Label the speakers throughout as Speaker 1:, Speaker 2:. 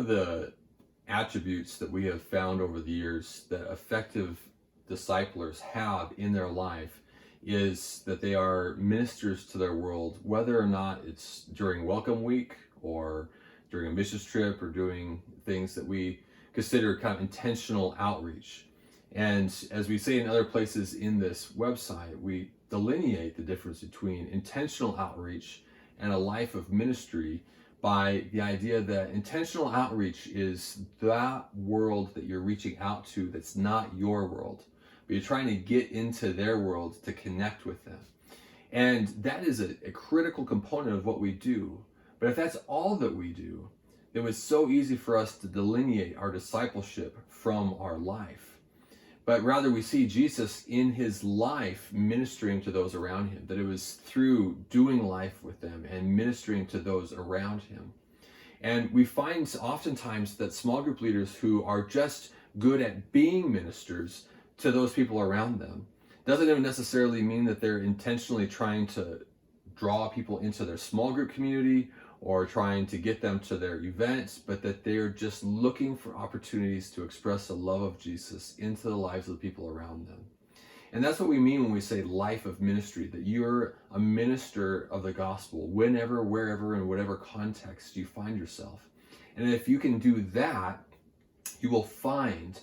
Speaker 1: of the attributes that we have found over the years that effective disciplers have in their life is that they are ministers to their world, whether or not it's during Welcome Week or during a missions trip or doing things that we consider kind of intentional outreach. And as we say in other places in this website, we delineate the difference between intentional outreach and a life of ministry by the idea that intentional outreach is that world that you're reaching out to that's not your world, but you're trying to get into their world to connect with them. And that is a critical component of what we do. But if that's all that we do, it was so easy for us to delineate our discipleship from our life. But rather we see Jesus in his life ministering to those around him, that it was through doing life with them and ministering to those around him. And we find oftentimes that small group leaders who are just good at being ministers to those people around them doesn't even necessarily mean that they're intentionally trying to draw people into their small group community or trying to get them to their events, but that they're just looking for opportunities to express the love of Jesus into the lives of the people around them. And that's what we mean when we say life of ministry, that you're a minister of the gospel whenever, wherever, in whatever context you find yourself. And if you can do that, you will find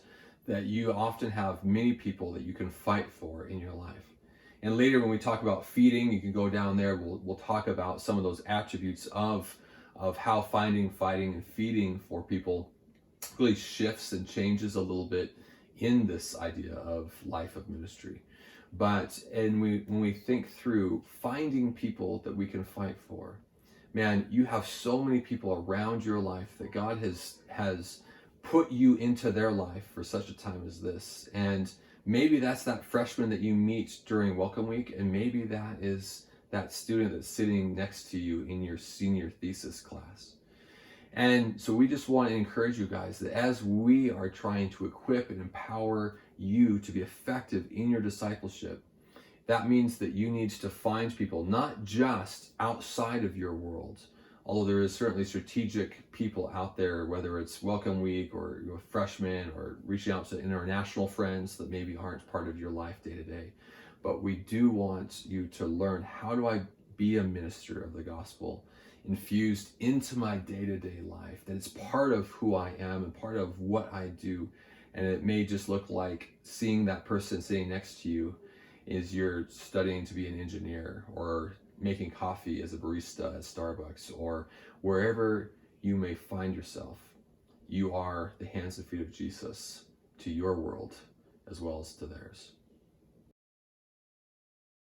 Speaker 1: that you often have many people that you can fight for in your life. And later when we talk about feeding, you can go down there, we'll talk about some of those attributes of how finding, fighting, and feeding for people really shifts and changes a little bit in this idea of life of ministry. But when we think through finding people that we can fight for, man, you have so many people around your life that God has put you into their life for such a time as this. And maybe that's that freshman that you meet during Welcome Week, and maybe that is that student that's sitting next to you in your senior thesis class. And so we just want to encourage you guys that as we are trying to equip and empower you to be effective in your discipleship, that means that you need to find people not just outside of your world, although there is certainly strategic people out there, whether it's Welcome Week or you're a freshman or reaching out to international friends that maybe aren't part of your life day to day. But we do want you to learn, how do I be a minister of the gospel infused into my day-to-day life, that it's part of who I am and part of what I do. And it may just look like seeing that person sitting next to you is you're studying to be an engineer, or making coffee as a barista at Starbucks, or wherever you may find yourself. You are the hands and feet of Jesus to your world as well as to theirs.